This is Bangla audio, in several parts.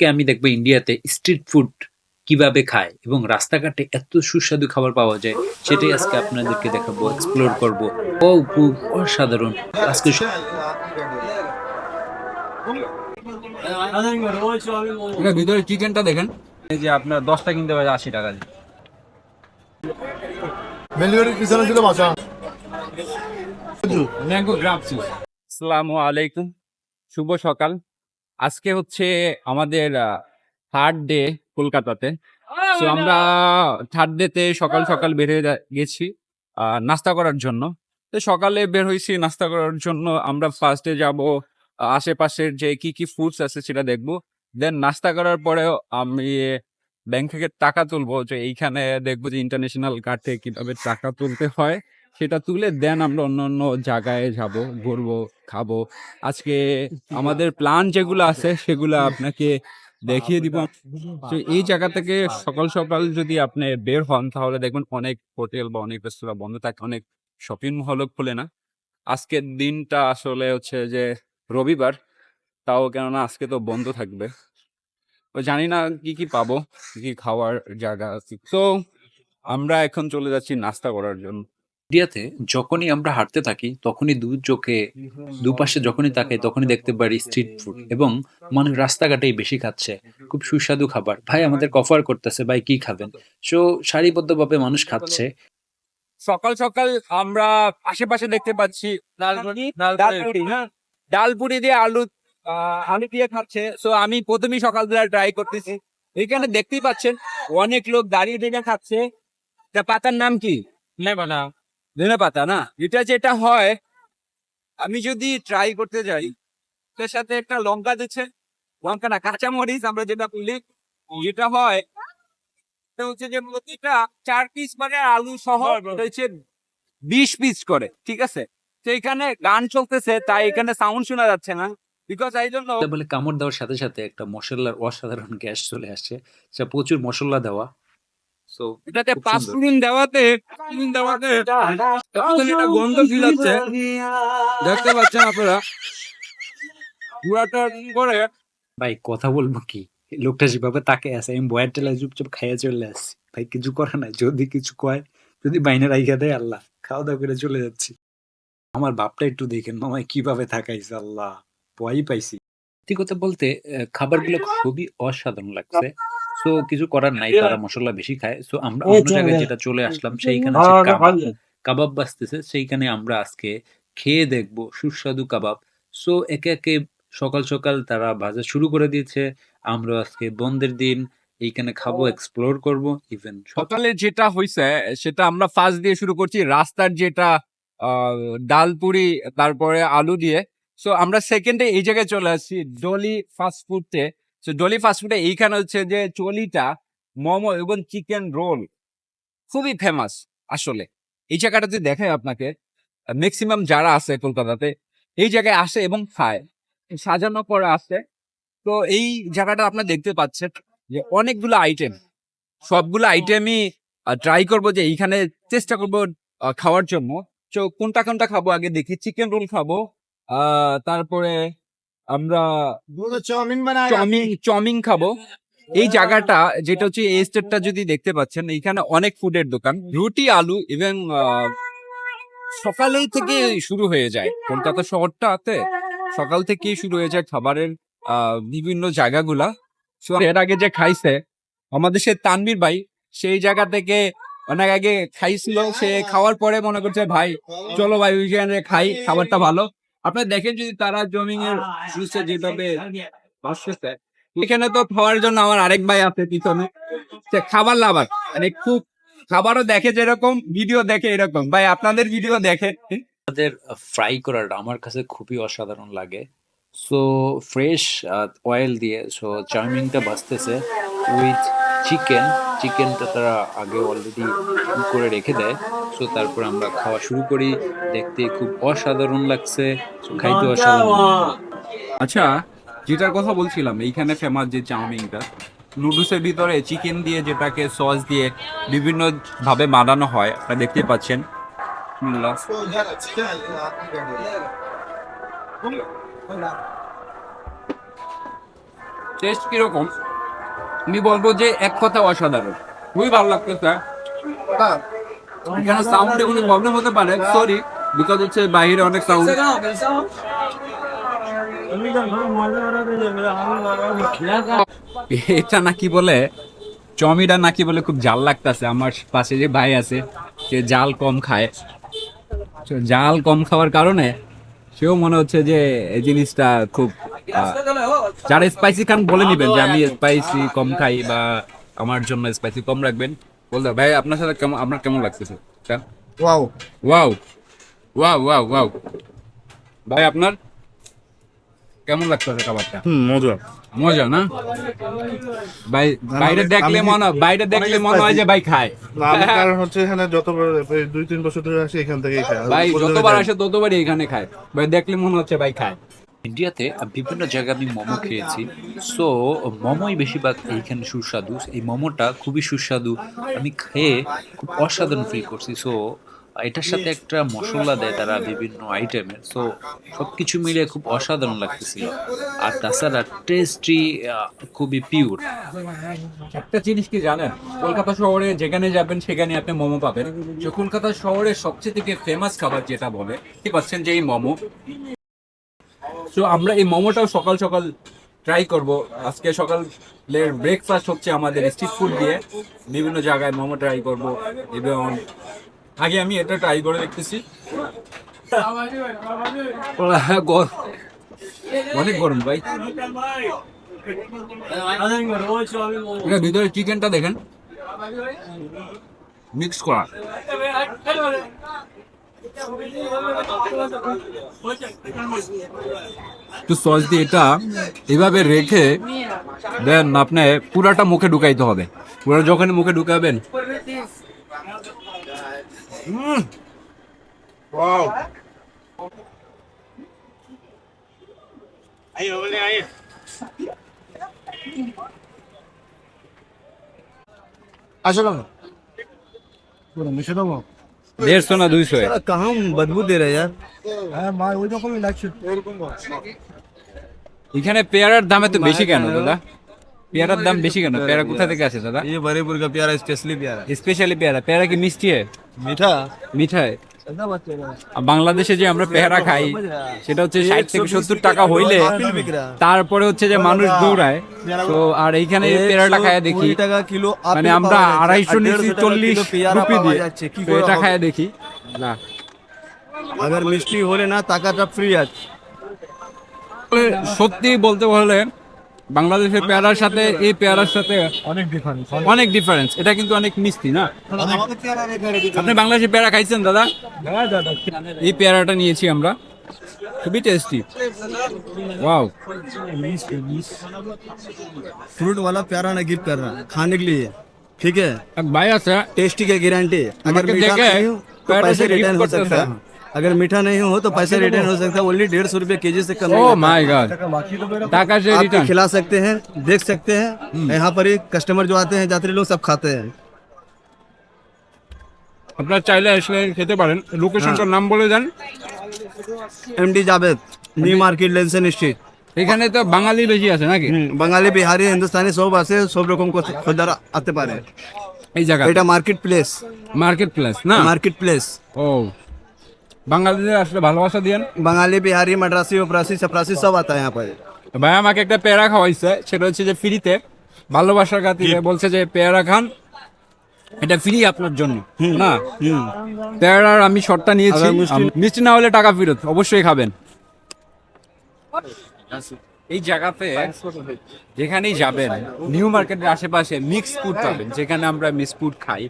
আজকে আমি দেখবো ইন্ডিয়াতে স্ট্রিট ফুড কিভাবে খায় এবং রাস্তাঘাটে এত সুস্বাদু খাবার পাওয়া যায় সেটাই আজকে আপনাদেরকে দেখাবো, এক্সপ্লোর করব। খুব অসাধারণ আজকে। এটা ভিতরে চিকেনটা দেখেন, এই যে আপনার 10টা কিনতে পারে 80 টাকা দিয়ে। আসসালামু আলাইকুম, শুভ সকাল। আজকে হচ্ছে আমাদের থার্ড ডে কলকাতাতে। তো আমরা থার্ড ডেতে সকাল সকাল বের হয়ে গেছি নাস্তা করার জন্য। তো সকালে বের হয়েছি নাস্তা করার জন্য। আমরা ফার্স্টে যাব আশেপাশের যে কি কি ফুডস আছে সেটা দেখবো। দেন নাস্তা করার পরেও আমি ব্যাংক থেকে টাকা তুলবো, যে এইখানে দেখবো যে ইন্টারন্যাশনাল কার্ড থেকে কিভাবে টাকা তুলতে হয় সেটা তুলে দেন আমরা অন্য অন্য জায়গায় যাব, ঘুরবো, খাবো। আজকে আমাদের প্ল্যান যেগুলো আছে সেগুলো আপনাকে দেখিয়ে দিব। তো এই জায়গা থেকে সকাল সকাল যদি আপনি বের হন তাহলে দেখবেন অনেক হোটেল বা অনেক রেস্তোরাঁ বন্ধ থাকে, অনেক শপিং মলও খোলে না। আজকের দিনটা আসলে হচ্ছে যে রবিবার, তাও কেননা আজকে তো বন্ধ থাকবে। তো জানি না কি কি পাবো, কি কি খাওয়ার জায়গা আছে। তো আমরা এখন চলে যাচ্ছি নাস্তা করার জন্য। ইন্ডিয়াতে যখনই আমরা হাঁটতে থাকি তখনই দু চোখে দুপাশে যখনই তাকাই তখনই দেখতে পারি স্ট্রিট ফুড, এবং মানুষ রাস্তাঘাটেই বেশি খাচ্ছে খুব সুস্বাদু খাবার। ভাই আমাদের অফার করতেছে, ভাই কি খাবেন? সো সারিবদ্ধভাবে মানুষ খাচ্ছে। সকাল সকাল আমরা আশেপাশে দেখতে পাচ্ছি ডালপুরি, হ্যাঁ, ডালপুরি দিয়ে আলু আলু দিয়ে খাচ্ছে। সো আমি প্রথমেই সকালবেলা ট্রাই করতেছি। এখানে দেখতেই পাচ্ছেন অনেক লোক দাঁড়িয়ে দাঁড়িয়ে খাচ্ছে। এটা পাতার নাম কি? ধনে পাতা না? এটা যেটা হয়, আমি যদি ট্রাই করতে যাই, এর সাথে একটা লঙ্কা দিচ্ছে, লঙ্কা না কাঁচামরিচ আমরা যেটা বলি, যেটা হয় এটা হচ্ছে যে প্রতিটা 4 পিস মানে আলু সহ হচ্ছে 20 পিস করে, ঠিক আছে? তো এখানে গান চলতেছে তাই এখানে সাউন্ড শোনা যাচ্ছে না, বিকজ এই জন্য বলে কামড় দেওয়ার সাথে সাথে একটা মশলার অসাধারণ গ্যাস চলে আসছে। সেটা প্রচুর মশলা দেওয়া। সো এটাতে খুব সুন্দর। পাঁচফোড়ন দেওয়াতে এখন এটা গন্ধ ফিল হচ্ছে, দেখতে পাচ্ছেন আপনারা পুরাটা করে। ভাই কথা বলবো কি, লোকটা যেভাবে তাকে আছে আমি বয়ের টেলা চুপচাপ খাইয়া চলে আসছি। ভাই কিছু করে নাই, যদি কিছু কয়, যদি বাইনে রাইখা দেয় আল্লাহ, খাওয়া দাওয়া করে চলে যাচ্ছি। আমার বাপটা একটু দেখেন মামায় কিভাবে থাকাইছে, আল্লাহ ভয়ই পাইছি। সত্যি কথা বলতে খাবারগুলো খুবই অসাধারণ লাগছে। সো কিছু করার নাই, তারা মশলা বেশি খায়। সো আমরা অন্য জায়গায় যেটা চলে আসলাম সেইখানে হচ্ছে কাবাব। কাবাব বাজতেছে, সেইখানে আমরা আজকে খেয়ে দেখবো সুস্বাদু কাবাব। সো একে একে সকাল সকাল তারা ভাজা শুরু করে দিয়েছে। আমরা আজকে বন্ধের দিন, এইখানে খাবো, এক্সপ্লোর করব। ইভেন সকালে যেটা হয়েছে সেটা আমরা ফার্স্ট দিয়ে শুরু করছি, রাস্তার যেটা ডাল পুরি, তারপরে আলু দিয়ে। সো আমরা সেকেন্ডে এই জায়গায় চলে আসছি ডলি ফাস্ট ফুডে। সো ডলি ফাস্ট ফুডে এইখানে হচ্ছে যে চলিটা মোমো এবং চিকেন রোল খুবই ফেমাস আসলে। এই জায়গাটা যদি দেখায় আপনাকে, ম্যাক্সিমাম যারা আছে কলকাতাতে এই জায়গায় আসে এবং খায়, সাজানো করে আসে। তো এই জায়গাটা আপনার দেখতে পাচ্ছেন যে অনেকগুলো আইটেম, সবগুলো আইটেমই ট্রাই করব, যে এইখানে চেষ্টা করব খাওয়ার জন্য। তো কোনটা কোনটা খাবো আগে দেখি। চিকেন রোল খাবো, তারপরে আমরা চাউমিন খাবো। এই জায়গাটা যেটা হচ্ছে এই স্টেটটা যদি দেখতে পাচ্ছেন, এইখানে অনেক ফুডের দোকান, রুটি আলু এবং সকালেই থেকে শুরু হয়ে যায়। কলকাতা শহরটাতে সকাল থেকেই শুরু হয়ে যায় খাবারের বিভিন্ন জায়গাগুলা। So, এর আগে যে খাইছে আমাদের সে তানভীর ভাই, সেই জায়গা থেকে অনেক আগে খাইছিল। সে খাওয়ার পরে মনে করছে ভাই চলো ভাই ওইখানে খাই, খাবারটা ভালো। আপনারা দেখেন যদি তারা জমিং এর জুসে যেভাবে বসতেছে, এখানে তো খাওয়ার জন্য আমার আরেক ভাই আছে পিছনে, সে খাবার লাভার, মানে খুব খাবারও দেখে যেরকম, ভিডিও দেখে এরকম। ভাই আপনাদের ভিডিও দেখে। তাদের ফ্রাই করাটা আমার কাছে খুবই অসাধারণ লাগে। সো ফ্রেশ অয়েল দিয়ে সো চাউমিনটা ভাজতেছে উইথ চিকেন। চিকেনটা তারা আগে অলরেডি করে রেখে দেয়। সো তারপর আমরা খাওয়া শুরু করি। দেখতে খুব অসাধারণ লাগছে, সো খাইতে অসাধারণ। আচ্ছা, যেটার কথা বলছিলাম, এইখানে ফেমাস যে চাউমিনটা, নুডলসের ভিতরে চিকেন দিয়ে যেটাকে সস দিয়ে বিভিন্ন ভাবে বানানো হয়, আপনারা দেখতে পাচ্ছেন। বিসমিল্লাহ। টেস্ট কিরকম আমি বলবো যে এক কথা অসাধারণ, খুবই ভালো লাগতেছে। এখানে সাউন্ডে কোনো প্রবলেম হতে পারে, সরি, বিকজ হচ্ছে বাইরে অনেক সাউন্ড। এটা নাকি বলে চমিটা নাকি বলে খুব জাল লাগতেছে। আমার পাশে যে ভাই আছে সে জাল কম খায়, তো জাল কম খাওয়ার কারণে সেও মনে হচ্ছে যে এই জিনিসটা খুব যারা স্পাইসি খান বলে নিবেন যে আমি স্পাইসি কম খাই বা আমার জন্য স্পাইসি কম রাখবেন। বলতে ভাই আপনার সাথে কেমন, আপনার কেমন লাগতেছে? Wow wow wow wow wow. ভাই আপনার কেমন লাগতেছে খাবারটা? মজা। মজা না ভাই? বাইরে দেখলে মনে হয় যে ভাই খায়। কারণ হচ্ছে এখানে যতবার 2-3 বছর ধরে আসি এখান থেকেই খাই। ভাই যতবার আসে ততবারই এখানে খায়, ভাই দেখলে মনে হচ্ছে ভাই খায়। ইন্ডিয়াতে বিভিন্ন জায়গায় আমি মোমো খেয়েছি। সো মোমোই বেশিরভাগ এইখানে সুস্বাদু। এই মোমোটা খুবই সুস্বাদু, আমি খেয়ে খুব অসাধারণ ফিল করছি। সো এটার সাথে একটা মশলা দেয় তারা বিভিন্ন আইটেমের, সো সবকিছু মিলে খুব অসাধারণ লাগতেছিল। আর তাছাড়া টেস্টি, খুবই পিওর। একটা জিনিস কি জানেন, কলকাতা শহরে যেখানে যাবেন সেখানে আপনি মোমো পাবেন। যে কলকাতা শহরের সবচেয়ে থেকে ফেমাস খাবার যেটা বলে কি পাচ্ছেন যে এই মোমো। তো আমরা এই মোমোটাও সকাল সকাল ট্রাই করব। আজকে সকালের ব্রেকফাস্ট হচ্ছে আমাদের স্ট্রিট ফুড দিয়ে, বিভিন্ন জায়গায় মোমো ট্রাই করব। এবং আগে আমি এটা ট্রাই করে দেখতেছি। অনেক গরম ভাই। এটা ভিতরে চিকেনটা দেখেন মিক্স করা। তো সস দিয়ে এটা এভাবে রেখে দেন আপনি পুরাটা মুখে ঢুকাইতে হবে। পুরো যখন মুখে ঢুকাবেন ওয়াও। আসো কেন? পুরো মিশে দেবো। 150 না 200 कहाँ बदबू दे रहे यार? এখানে পেয়ারার দাম এত বেশি কেন দাদা? পেয়ারার দাম বেশি কেন? পেয়ারা কোথা থেকে আসে দাদা? ये बरेपुर का प्यारा स्पेशली प्यारा স্পেশালি পেয়ারা। পেয়ারা কি মিষ্টি হয়? मीठा। মিঠা হয়। আর বাংলাদেশে যে আমরা পেয়ারা খাই সেটা হচ্ছে 60 থেকে 70 টাকা হইলে তারপরে হচ্ছে যে মানুষ দৌড়ায়। তো আর এইখানে পেয়ারাটা খায় দেখি, 20 টাকা কিলো মানে আমরা 250 নিচ্ছি 40 রুপি দিয়ে। তো এটা খায় দেখি না, अगर मिष्टी হলে না টাকাটা ফ্রি আছে। সত্যি বলতে হলে বাংলাদেশের পেয়ারার সাথে এই পেয়ারার সাথে অনেক ডিফারেন্স। এটা কিন্তু অনেক মিষ্টি না? আপনি বাংলাদেশের পেয়ারা খাইছেন দাদা? এই পেয়ারাটা নিয়েছি আমরা, খুবই টেস্টি। ওয়াও। फ्रूट वाला प्यारा ना गिफ्ट कर रहा खाने के लिए, ठीक है? এক ভাই আছে टेस्टी की गारंटी। अगर আমাকে मीठा দেখে नहीं हो तो প্যারা पैसे से रिटर्न gift हो করতেছে। सकता है। अगर मीठा नहीं हो तो पैसे रिटर्न हो सकता है। ओनली 150 रुपये केजी से कम ও नहीं लगता। মাই গড, টাকা সে आप রিটার্ন। खिला सकते हैं, देख सकते हैं। यहाँ पर ही कस्टमर जो आते हैं यात्री लोग सब खाते हैं। আপনারা চাইলে আসলে খেতে পারেন। লোকেশনটার নাম বলে দেন। MD Javed, New Market Lindsay street. এখানে তো বাঙালি বেশি আছে নাকি बंगाली बिहारी हिंदुस्तानी सब আছে, सब রকম খদ্দের आते পারে। এই জায়গা? এটা মার্কেট প্লেস। মার্কেট প্লেস না? Market place. ও, বাঙালিদের আসলে ভালোবাসা দিয়েন। बंगाली बिहारी मद्रासी उपरासी चपरासी सब आता है यहाँ पर। ভাই আমাকে একটা পেয়ারা খাওয়াইছে, সেটা হচ্ছে যে ফ্রিতে, ভালোবাসার খাতিরে বলছে যে পেয়ারা খান, এটা ফ্রি আপনার জন্য না। পেয়ারার আমি শর্টটা নিয়েছি, আবার মিষ্টি না হলে টাকা ফেরত, অবশ্যই খাবেন। এই জায়গাতে যেখানেই যাবেন নিউ মার্কেটের আশেপাশে মিক্স ফুড পাবেন, যেখানে আমরা মিক্স ফুড খাই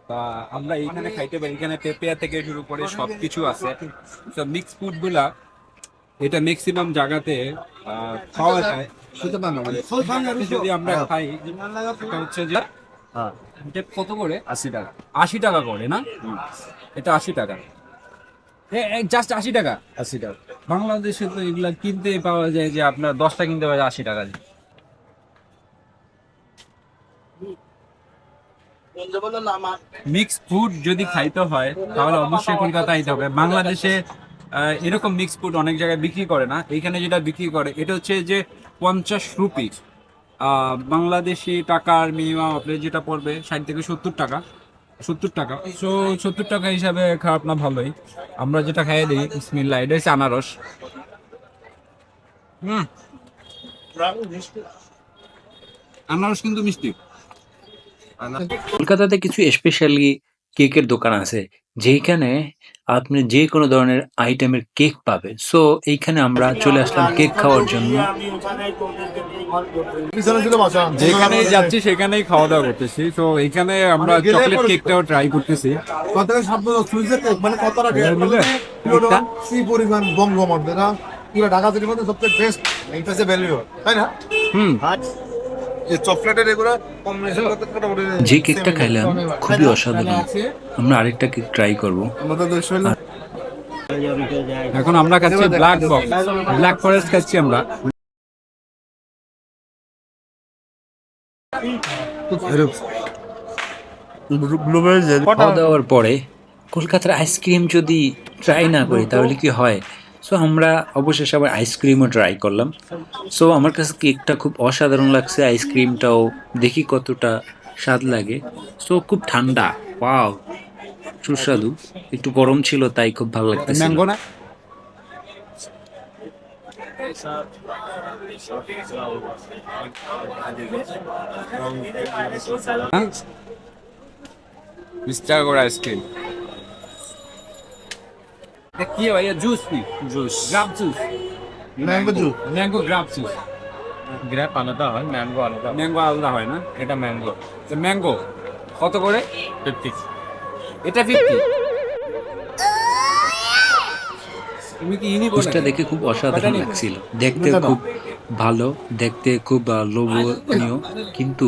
বা আমরা এইখানে খাইতে পারি। এখানে পেঁপেয়া থেকে শুরু করে সবকিছু আছে। তো মিক্স ফুড গুলা এটা ম্যাক্সিমাম জায়গাতে খাওয়া যায়। যদি আমরা খাই এটা হচ্ছে যে এটা কত করে? 80 টাকা। 80 টাকা করে না? এটা 80 টাকা, জাস্ট 80 টাকা। 80 টাকা। বাংলাদেশে তো এগুলা কিনতে পাওয়া যায় যে আপনার 10টা কিনতে পাওয়া যায় 80 টাকা দিয়ে। মিক্স ফুড যদি খাইতে হয় তাহলে অবশ্যই কলকাতা আইতে হবে। বাংলাদেশে এরকম মিক্স ফুড অনেক জায়গায় বিক্রি করে না। এখানে যেটা বিক্রি করে এটা হচ্ছে যে 50 রুপি বাংলাদেশি টাকার মিনিমাম আপনার যেটা পড়বে 60 থেকে 70 টাকা। 70 টাকা, সো 70 টাকা হিসাবে খারাপ না, ভালোই। আমরা যেটা খাইয়ে দিই, বিসমিল্লাহ, এটা হচ্ছে আনারস। আনারস কিন্তু মিষ্টি। কলকাতাতে কিছু স্পেশালি কেকের দোকান আছে যেখানে আপনি যে কোনো ধরনের আইটেমের কেক পাবে। সো এইখানে আমরা চলে আসলাম কেক খাওয়ার জন্য। যেখানেই যাচ্ছি সেখানেই খাওয়া দাওয়া করতেছি। তো এইখানে আমরা চকলেট কেকটাও ট্রাই করতেছি। কত টাকা শব্দ সুইচের কেক মানে কত টাকা বুঝলে? কিলোটা কি পরিমাণ বঙ্গমত না পুরো ঢাকা সিটির মধ্যে সবচেয়ে বেস্ট এইটা হচ্ছে ভ্যালু তাই না হুম। এই চকলেটের এগুলো কম্বিনেশন করতে মোটামুটি যে কেকটা খাইলাম খুবই অসাধারণ। আমরা আরেকটা কেক ট্রাই করব। আমাদের দেশ হলো এখন আমরা খাচ্ছি ব্ল্যাক বক্স, ব্ল্যাক ফরেস্ট খাচ্ছি আমরা। খাওয়া দাওয়ার পরে কলকাতার আইসক্রিম যদি ট্রাই না করি তাহলে কি হয়। সো আমরা অবশেষে আবার আইসক্রিমও ট্রাই করলাম। সো আমার কাছে কেকটা খুব অসাধারণ লাগছে, আইসক্রিমটাও দেখি কতটা স্বাদ লাগে। সো খুব ঠান্ডা, ওয়াও, সুস্বাদু। একটু গরম ছিল তাই খুব ভালো লাগতেছিল। ম্যাঙ্গো না? হ্যাঁ? 20 টাকা করে আইসক্রিম। এটা কি ভাইয়া? জুস কি? Juice, গ্রাপ juice, mango juice mango গ্রাপ juice. Grab আলাদা হয়, ম্যাঙ্গো আলাদা। ম্যাঙ্গো আলাদা হয় না? এটা ম্যাঙ্গো ম্যাঙ্গো কত করে? 50। এটা 50। তুমি কি ইনি জুসটা বলে? দেখে খুব অসাধারণ লাগছিল, দেখতে খুব ভালো, দেখতে খুব লোভনীয়, কিন্তু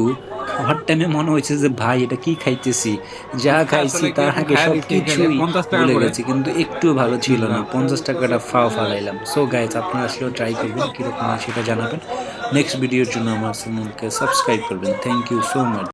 খাওয়ার টাইমে মনে হয়েছে যে ভাই এটা কি খাইতেছি, যা খাইছি তার আগে সবকিছুই 50 টাকা ভুলে করে। গেছি, কিন্তু একটু ভালো ছিল না। 50 টাকাটা ফালাইলাম। সো গাইজ, আপনারা আসলেও ট্রাই করবেন, কিরকম হয় সেটা জানাবেন। নেক্সট ভিডিওর জন্য আমার চ্যানেলকে সাবস্ক্রাইব করবেন। Thank you so much.